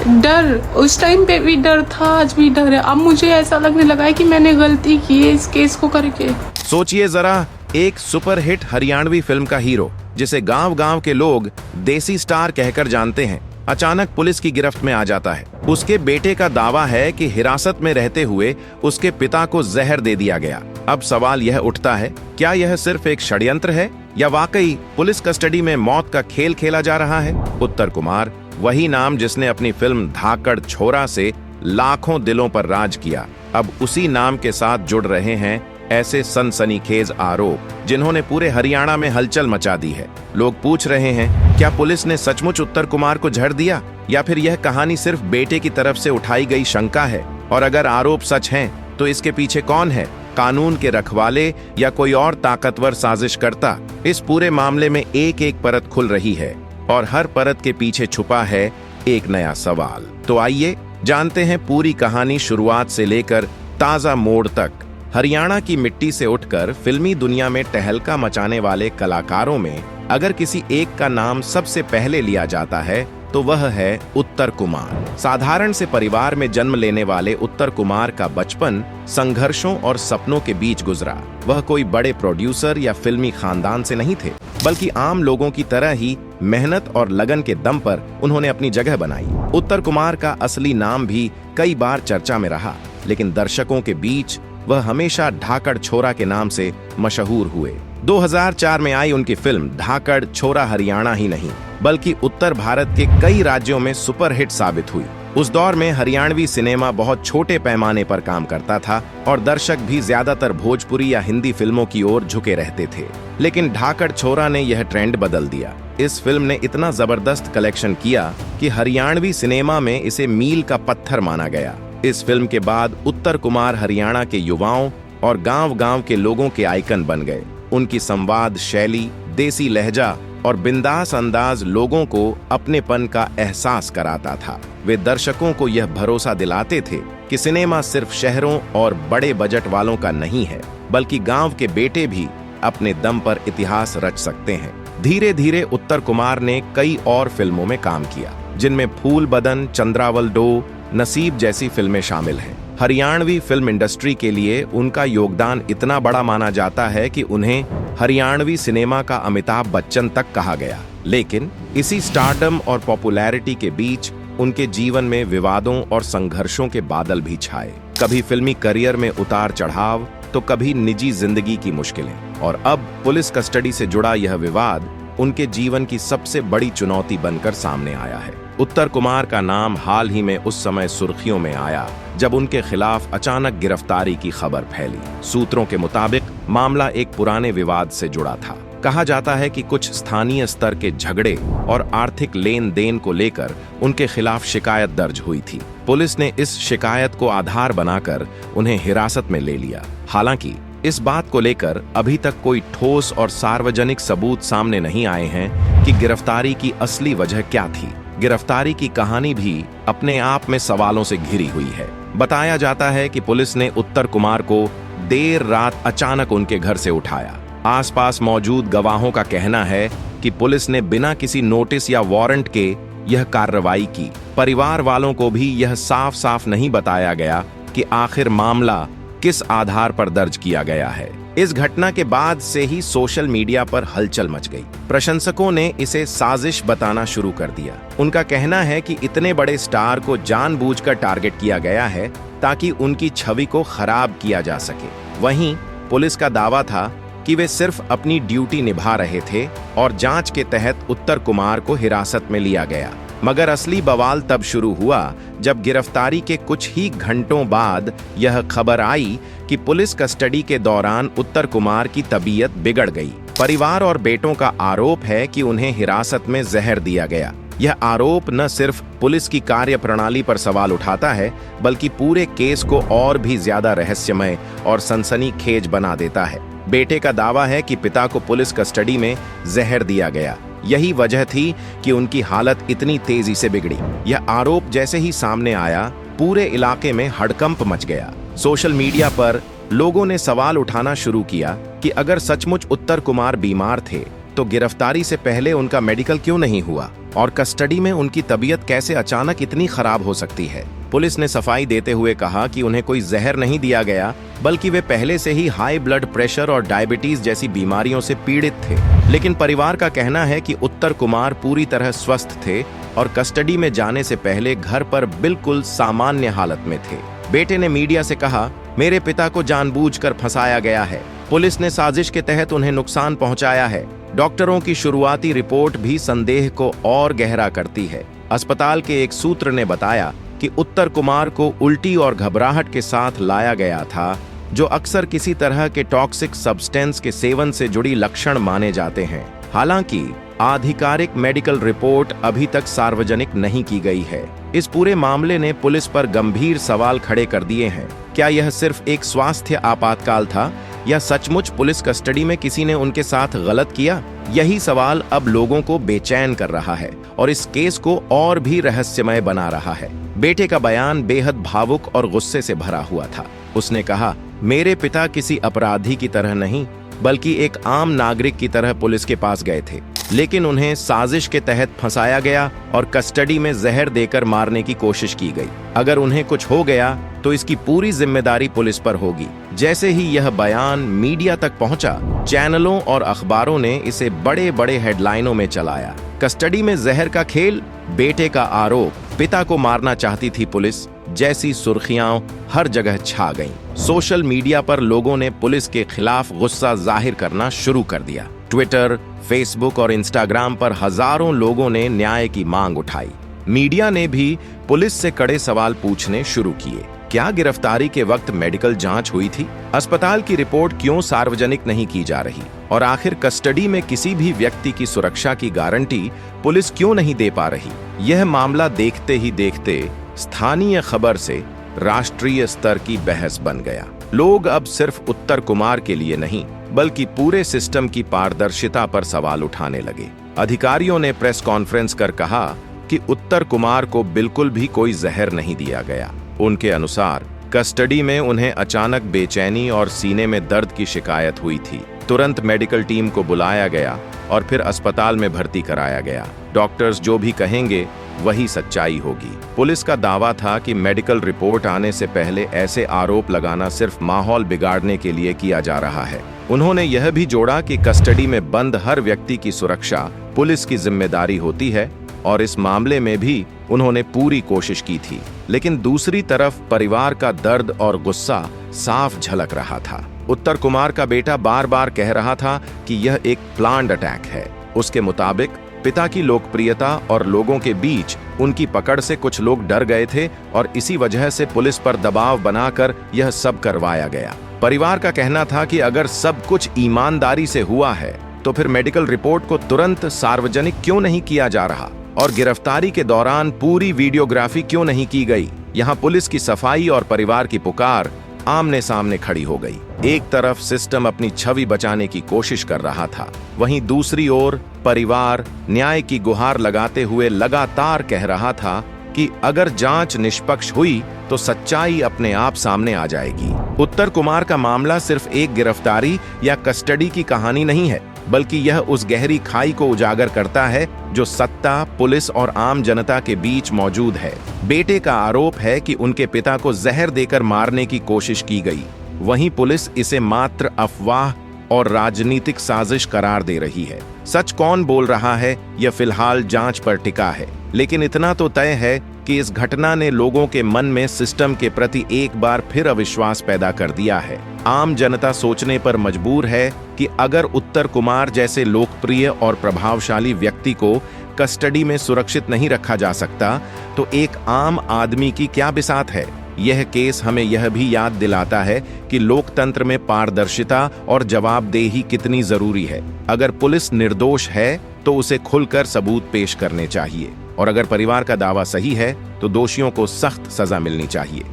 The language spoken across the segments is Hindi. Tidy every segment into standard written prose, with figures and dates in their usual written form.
डर उस टाइम पे भी डर था, आज भी डर है। अब मुझे ऐसा लगने लगा है कि मैंने गलती की है इस केस को करके। सोचिए जरा, एक सुपरहिट हरियाणवी फिल्म का हीरो जिसे गांव-गांव के लोग देसी स्टार कहकर जानते हैं, अचानक पुलिस की गिरफ्त में आ जाता है। उसके बेटे का दावा है कि हिरासत में रहते हुए उसके पिता को जहर दे दिया गया। अब सवाल यह उठता है, क्या यह सिर्फ एक षड्यंत्र है या वाकई पुलिस कस्टडी में मौत का खेल खेला जा रहा है? उत्तर कुमार, वही नाम जिसने अपनी फिल्म धाकड़ छोरा से लाखों दिलों पर राज किया, अब उसी नाम के साथ जुड़ रहे हैं ऐसे सनसनीखेज आरोप जिन्होंने पूरे हरियाणा में हलचल मचा दी है। लोग पूछ रहे हैं, क्या पुलिस ने सचमुच उत्तर कुमार को झड़ दिया या फिर यह कहानी सिर्फ बेटे की तरफ से उठाई गई शंका है? और अगर आरोप सच हैं, तो इसके पीछे कौन है? कानून के रखवाले या कोई और ताकतवर साजिश करता? इस पूरे मामले में एक एक परत खुल रही है और हर परत के पीछे छुपा है एक नया सवाल। तो आइए जानते हैं पूरी कहानी शुरुआत से लेकर ताजा मोड़ तक। हरियाणा की मिट्टी से उठकर फिल्मी दुनिया में टहलका मचाने वाले कलाकारों में अगर किसी एक का नाम सबसे पहले लिया जाता है तो वह है उत्तर कुमार। साधारण से परिवार में जन्म लेने वाले उत्तर कुमार का बचपन संघर्षों और सपनों के बीच गुजरा। वह कोई बड़े प्रोड्यूसर या फिल्मी खानदान से नहीं थे, बल्कि आम लोगों की तरह ही मेहनत और लगन के दम पर उन्होंने अपनी जगह बनाई। उत्तर कुमार का असली नाम भी कई बार चर्चा में रहा, लेकिन दर्शकों के बीच वह हमेशा धाकड़ छोरा के नाम से मशहूर हुए। 2004 में आई उनकी फिल्म धाकड़ छोरा हरियाणा ही नहीं, बल्कि उत्तर भारत के कई राज्यों में सुपरहिट साबित हुई। उस दौर में हरियाणवी सिनेमा बहुत छोटे पैमाने पर काम करता था और दर्शक भी ज्यादातर भोजपुरी या हिंदी फिल्मों की ओर झुके रहते थे। लेकिन धाकड़ छोरा ने यह ट्रेंड बदल दिया। इस फिल्म ने इतना जबरदस्त कलेक्शन किया कि हरियाणवी सिनेमा में इसे मील का पत्थर माना गया। इस फिल्म के बाद उत्तर कुमार हरियाणा के युवाओं और गांव-गांव के लोगों के आइकन बन गए। उनकी संवाद शैली, देसी लहजा और बिंदास अंदाज लोगों को अपनेपन का एहसास कराता था। वे दर्शकों को यह भरोसा दिलाते थे कि सिनेमा सिर्फ शहरों और बड़े बजट वालों का नहीं है, बल्कि गांव के बेटे भी अपने दम पर इतिहास रच सकते हैं। धीरे धीरे उत्तर कुमार ने कई और फिल्मों में काम किया, जिनमें फूल बदन, चंद्रावल डो, नसीब जैसी फिल्में शामिल हैं। हरियाणवी फिल्म इंडस्ट्री के लिए उनका योगदान इतना बड़ा माना जाता है कि उन्हें हरियाणवी सिनेमा का अमिताभ बच्चन तक कहा गया। लेकिन इसी स्टारडम और पॉपुलैरिटी के बीच उनके जीवन में विवादों और संघर्षों के बादल भी छाए। कभी फिल्मी करियर में उतार चढ़ाव, तो कभी निजी जिंदगी की मुश्किलें। और अब पुलिस कस्टडी से जुड़ा यह विवाद उनके जीवन की सबसे बड़ी चुनौती बनकर सामने आया है। उत्तर कुमार का नाम हाल ही में उस समय सुर्खियों में आया जब उनके खिलाफ अचानक गिरफ्तारी की खबर फैली। सूत्रों के मुताबिक मामला एक पुराने विवाद से जुड़ा था। कहा जाता है कि कुछ स्थानीय स्तर के झगड़े और आर्थिक लेन देन को लेकर उनके खिलाफ शिकायत दर्ज हुई थी। पुलिस ने इस शिकायत को आधार बनाकर उन्हें हिरासत में ले लिया। हालांकि इस बात को लेकर अभी तक कोई ठोस और सार्वजनिक सबूत सामने नहीं आए हैं कि गिरफ्तारी की असली वजह क्या थी। गिरफ्तारी की कहानी भी अपने आप में सवालों से घिरी हुई है। बताया जाता है कि पुलिस ने उत्तर कुमार को देर रात अचानक उनके घर से उठाया। आसपास मौजूद गवाहों का कहना है कि पुलिस ने बिना किसी नोटिस या वारंट के यह कार्रवाई की। परिवार वालों को भी यह साफ साफ नहीं बताया गया कि आखिर मामला किस आधार पर दर्ज किया गया है। इस घटना के बाद से ही सोशल मीडिया पर हलचल मच गई। प्रशंसकों ने इसे साजिश बताना शुरू कर दिया। उनका कहना है कि इतने बड़े स्टार को जानबूझकर टारगेट किया गया है ताकि उनकी छवि को खराब किया जा सके। वहीं पुलिस का दावा था कि वे सिर्फ अपनी ड्यूटी निभा रहे थे और जांच के तहत उत्तर कुमार को हिरासत में लिया गया। मगर असली बवाल तब शुरू हुआ जब गिरफ्तारी के कुछ ही घंटों बाद यह खबर आई कि पुलिस कस्टडी के दौरान उत्तर कुमार की तबीयत बिगड़ गई। परिवार और बेटों का आरोप है कि उन्हें हिरासत में जहर दिया गया। यह आरोप न सिर्फ पुलिस की कार्यप्रणाली पर सवाल उठाता है, बल्कि पूरे केस को और भी ज्यादा रहस्यमय और सनसनीखेज बना देता है। बेटे का दावा है कि पिता को पुलिस कस्टडी में जहर दिया गया। यही वजह थी कि उनकी हालत इतनी तेजी से बिगड़ी। यह आरोप जैसे ही सामने आया, पूरे इलाके में हड़कंप मच गया। सोशल मीडिया पर लोगों ने सवाल उठाना शुरू किया कि अगर सचमुच उत्तर कुमार बीमार थे तो गिरफ्तारी से पहले उनका मेडिकल क्यों नहीं हुआ और कस्टडी में उनकी तबीयत कैसे अचानक इतनी खराब हो सकती है। पुलिस ने सफाई देते हुए कहा कि उन्हें कोई जहर नहीं दिया गया, बल्कि वे पहले से ही हाई ब्लड प्रेशर और डायबिटीज जैसी बीमारियों से पीड़ित थे। लेकिन परिवार का कहना है कि उत्तर कुमार पूरी तरह स्वस्थ थे और कस्टडी में जाने से पहले घर पर बिल्कुल सामान्य हालत में थे। बेटे ने मीडिया से कहा, मेरे पिता को जानबूझकर फंसाया गया है। पुलिस ने साजिश के तहत उन्हें नुकसान पहुंचाया है। डॉक्टरों की शुरुआती रिपोर्ट भी संदेह को और गहरा करती है। अस्पताल के एक सूत्र ने बताया कि उत्तर कुमार को उल्टी और घबराहट के साथ लाया गया था, जो अक्सर किसी तरह के टॉक्सिक सब्सटेंस के सेवन से जुड़ी लक्षण माने जाते हैं। हालांकि आधिकारिक मेडिकल रिपोर्ट अभी तक सार्वजनिक नहीं की गई है। इस पूरे मामले ने पुलिस पर गंभीर सवाल खड़े कर दिए हैं। क्या यह सिर्फ एक स्वास्थ्य आपातकाल था या सचमुच पुलिस कस्टडी में किसी ने उनके साथ गलत किया? यही सवाल अब लोगों को बेचैन कर रहा है और इस केस को और भी रहस्यमय बना रहा है। बेटे का बयान बेहद भावुक और गुस्से से भरा हुआ था। उसने कहा, मेरे पिता किसी अपराधी की तरह नहीं, बल्कि एक आम नागरिक की तरह पुलिस के पास गए थे, लेकिन उन्हें साजिश के तहत फंसाया गया और कस्टडी में जहर देकर मारने की कोशिश की गई। अगर उन्हें कुछ हो गया तो इसकी पूरी जिम्मेदारी पुलिस पर होगी। जैसे ही यह बयान मीडिया तक पहुंचा, चैनलों और अखबारों ने इसे बड़े बड़े हेडलाइनों में चलाया। कस्टडी में जहर का खेल, बेटे का आरोप, पिता को मारना चाहती थी पुलिस जैसी सुर्खियां हर जगह छा गईं। सोशल मीडिया पर लोगों ने पुलिस के खिलाफ गुस्सा जाहिर करना शुरू कर दिया। ट्विटर, फेसबुक और इंस्टाग्राम पर हजारों लोगों ने न्याय की मांग उठाई। मीडिया ने भी पुलिस से कड़े सवाल पूछने शुरू किए। क्या गिरफ्तारी के वक्त मेडिकल जांच हुई थी? अस्पताल की रिपोर्ट क्यों सार्वजनिक नहीं की जा रही? और आखिर कस्टडी में किसी भी व्यक्ति की सुरक्षा की गारंटी पुलिस क्यों नहीं दे पा रही? यह मामला देखते ही देखते स्थानीय खबर से राष्ट्रीय स्तर की बहस बन गया। लोग अब सिर्फ उत्तर कुमार के लिए नहीं, बल्कि पूरे सिस्टम की पारदर्शिता पर सवाल उठाने लगे। अधिकारियों ने प्रेस कॉन्फ्रेंस कर कहा कि उत्तर कुमार को बिल्कुल भी कोई जहर नहीं दिया गया। उनके अनुसार कस्टडी में उन्हें अचानक बेचैनी और सीने में दर्द की शिकायत हुई थी। तुरंत मेडिकल टीम को बुलाया गया और फिर अस्पताल में भर्ती कराया गया। डॉक्टर्स जो भी कहेंगे वही सच्चाई होगी। पुलिस का दावा था कि मेडिकल रिपोर्ट आने से पहले ऐसे आरोप लगाना सिर्फ माहौल बिगाड़ने के लिए किया जा रहा है। उन्होंने यह भी जोड़ा कि कस्टडी में बंद हर व्यक्ति की सुरक्षा पुलिस की जिम्मेदारी होती है और इस मामले में भी उन्होंने पूरी कोशिश की थी। लेकिन दूसरी तरफ परिवार का दर्द और गुस्सा साफ झलक रहा था। उत्तर कुमार का बेटा बार बार कह रहा था कि यह एक प्लान्ड अटैक है। उसके मुताबिक पिता की लोकप्रियता और लोगों के बीच उनकी पकड़ से कुछ लोग डर गए थे और इसी वजह से पुलिस पर दबाव बनाकर यह सब करवाया गया। परिवार का कहना था कि अगर सब कुछ ईमानदारी से हुआ है तो फिर मेडिकल रिपोर्ट को तुरंत सार्वजनिक क्यों नहीं किया जा रहा और गिरफ्तारी के दौरान पूरी वीडियोग्राफी क्यों नहीं की गई। यहाँ पुलिस की सफाई और परिवार की पुकार आमने सामने खड़ी हो गई। एक तरफ सिस्टम अपनी छवि बचाने की कोशिश कर रहा था, वहीं दूसरी ओर परिवार न्याय की गुहार लगाते हुए लगातार कह रहा था कि अगर जांच निष्पक्ष हुई तो सच्चाई अपने आप सामने आ जाएगी। उत्तर कुमार का मामला सिर्फ एक गिरफ्तारी या कस्टडी की कहानी नहीं है, बल्कि यह उस गहरी खाई को उजागर करता है जो सत्ता, पुलिस और आम जनता के बीच मौजूद है। बेटे का आरोप है कि उनके पिता को जहर देकर मारने की कोशिश की गई, वहीं पुलिस इसे मात्र अफवाह और राजनीतिक साजिश करार दे रही है। सच कौन बोल रहा है यह फिलहाल जांच पर टिका है, लेकिन इतना तो तय है कि इस घटना ने लोगों के मन में सिस्टम के प्रति एक बार फिर अविश्वास पैदा कर दिया है। आम जनता सोचने पर मजबूर है कि अगर उत्तर कुमार जैसे लोकप्रिय और प्रभावशाली व्यक्ति को कस्टडी में सुरक्षित नहीं रखा जा सकता तो एक आम आदमी की क्या बिसात है। यह केस हमें यह भी याद दिलाता है कि लोकतंत्र में पारदर्शिता और जवाबदेही कितनी जरूरी है। अगर पुलिस निर्दोष है तो उसे खुलकर सबूत पेश करने चाहिए और अगर परिवार का दावा सही है तो दोषियों को सख्त सजा मिलनी चाहिए।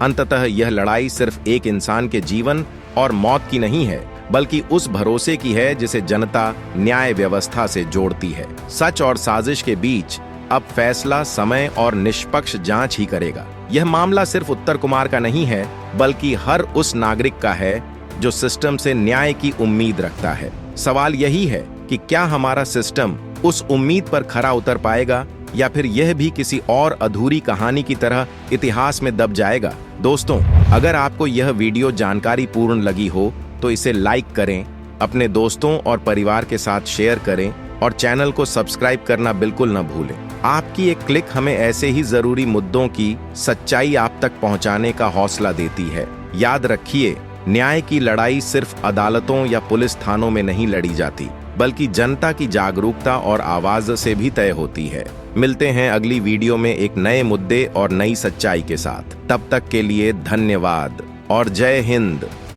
अंततः यह लड़ाई सिर्फ एक इंसान के जीवन और मौत की नहीं है, बल्कि उस भरोसे की है जिसे जनता न्याय व्यवस्था से जोड़ती है। सच और साजिश के बीच अब फैसला समय और निष्पक्ष जांच ही करेगा। यह मामला सिर्फ उत्तर कुमार का नहीं है, बल्कि हर उस नागरिक का है जो सिस्टम से न्याय की उम्मीद रखता है। सवाल यही है कि क्या हमारा सिस्टम उस उम्मीद पर खरा उतर पाएगा या फिर यह भी किसी और अधूरी कहानी की तरह इतिहास में दब जाएगा। दोस्तों, अगर आपको यह वीडियो जानकारी पूर्ण लगी हो तो इसे लाइक करें, अपने दोस्तों और परिवार के साथ शेयर करें और चैनल को सब्सक्राइब करना बिल्कुल न भूलें। आपकी एक क्लिक हमें ऐसे ही जरूरी मुद्दों की सच्चाई आप तक पहुंचाने का हौसला देती है। याद रखिए, न्याय की लड़ाई सिर्फ अदालतों या पुलिस थानों में नहीं लड़ी जाती, बल्कि जनता की जागरूकता और आवाज से भी तय होती है। मिलते हैं अगली वीडियो में एक नए मुद्दे और नई सच्चाई के साथ। तब तक के लिए धन्यवाद और जय हिंद।